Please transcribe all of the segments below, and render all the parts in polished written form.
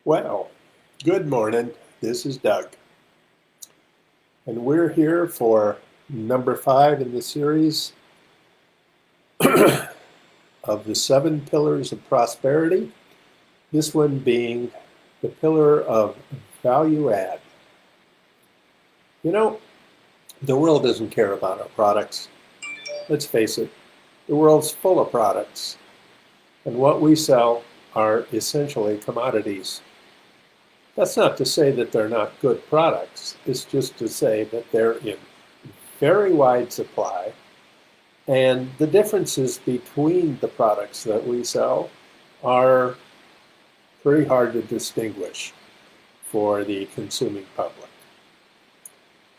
Well, good morning. This is Doug, and we're here for number 5 in the series of the 7 pillars of prosperity. This one being the pillar of value add. You know, the world doesn't care about our products. Let's face it, the world's full of products, and what we sell are essentially commodities. That's not to say that they're not good products. It's just to say that they're in very wide supply, and the differences between the products that we sell are pretty hard to distinguish for the consuming public.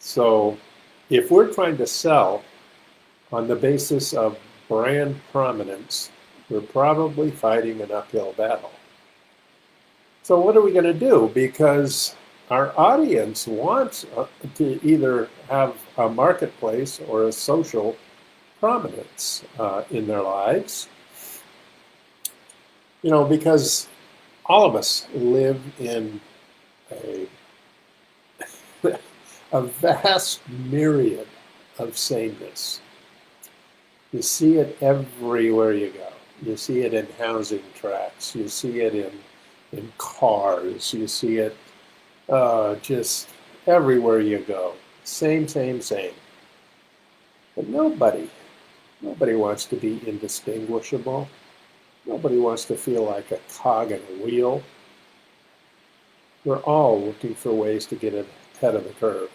So if we're trying to sell on the basis of brand prominence, we're probably fighting an uphill battle. So what are we going to do? Because our audience wants to either have a marketplace or a social prominence in their lives. You know, because all of us live in a, a vast myriad of sameness. You see it everywhere you go. You see it in housing tracts. You see it in cars. You see it just everywhere you go. Same. But nobody wants to be indistinguishable. Nobody wants to feel like a cog in a wheel. We're all looking for ways to get ahead of the curve.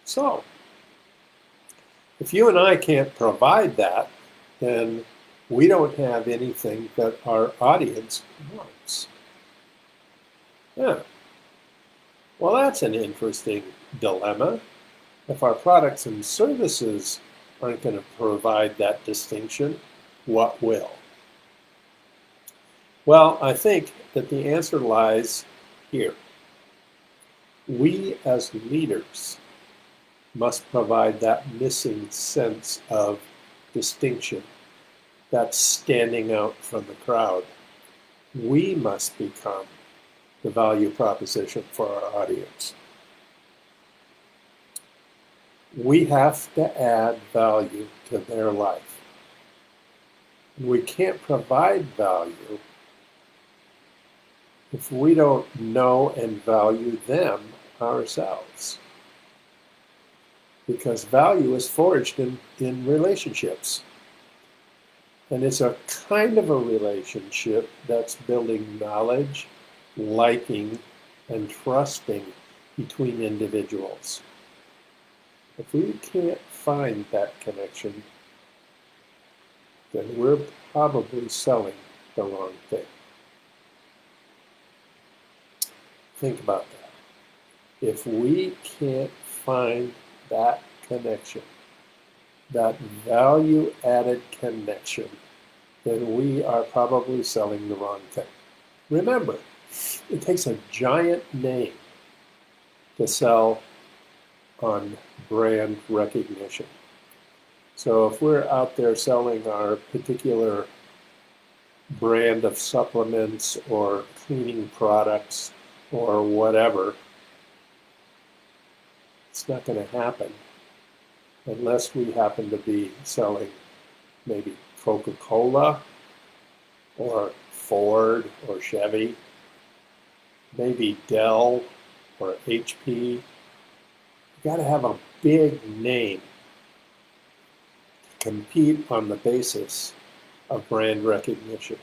So, if you and I can't provide that, then we don't have anything that our audience wants. Yeah. Well, that's an interesting dilemma. If our products and services aren't going to provide that distinction, what will? Well, I think that the answer lies here. We as leaders must provide that missing sense of distinction, that standing out from the crowd. We must become the value proposition for our audience. We have to add value to their life. We can't provide value if we don't know and value them ourselves. Because value is forged in relationships. And it's a kind of a relationship that's building knowledge, liking, and trusting between individuals. If we can't find that connection, then we're probably selling the wrong thing. Think about that. If we can't find that connection, that value-added connection, then we are probably selling the wrong thing. Remember, it takes a giant name to sell on brand recognition. So if we're out there selling our particular brand of supplements or cleaning products or whatever, it's not going to happen unless we happen to be selling maybe Coca-Cola or Ford or Chevy, maybe Dell or HP. You got to have a big name to compete on the basis of brand recognition.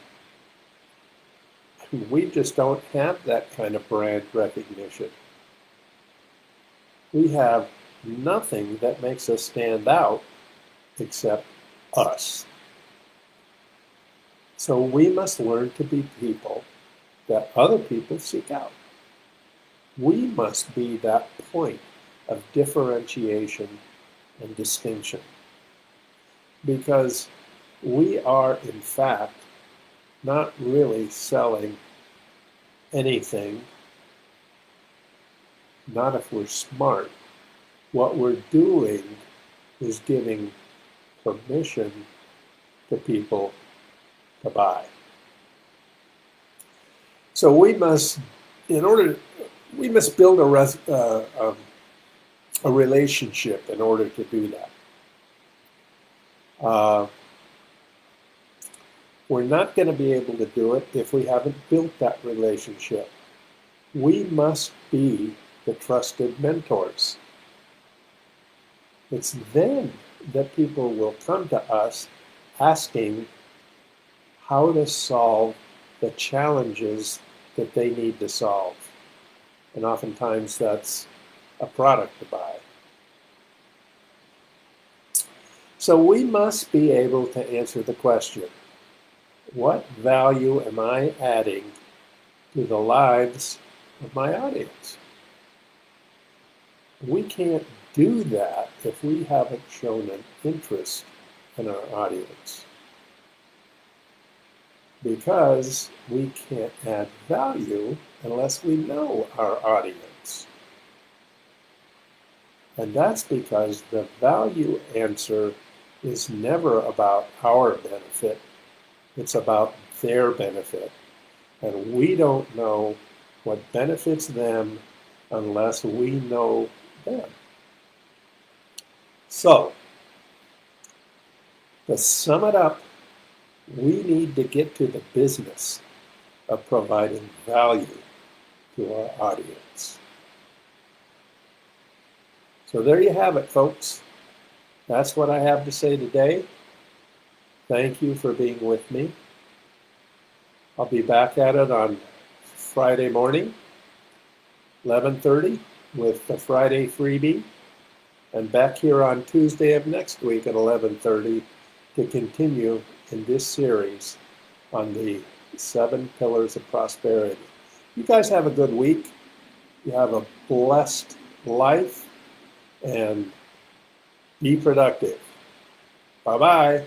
We just don't have that kind of brand recognition. We have nothing that makes us stand out except us. So we must learn to be people that other people seek out. We must be that point of differentiation and distinction, because we are, in fact, not really selling anything, not if we're smart. What we're doing is giving permission to people to buy. So we must, we must build a relationship in order to do that. We're not going to be able to do it if we haven't built that relationship. We must be the trusted mentors. It's then that people will come to us asking how to solve the challenges that they need to solve. And oftentimes that's a product to buy. So we must be able to answer the question, what value am I adding to the lives of my audience? We can't do that if we haven't shown an interest in our audience, because we can't add value unless we know our audience. And that's because the value answer is never about our benefit. It's about their benefit. And we don't know what benefits them unless we know them. So, to sum it up, we need to get to the business of providing value to our audience. So there you have it, folks. That's what I have to say today. Thank you for being with me. I'll be back at it on Friday morning, 11:30, with the Friday freebie, and back here on Tuesday of next week at 11:30 to continue in this series on the 7 pillars of prosperity. You guys have a good week. You have a blessed life, and be productive. Bye-bye.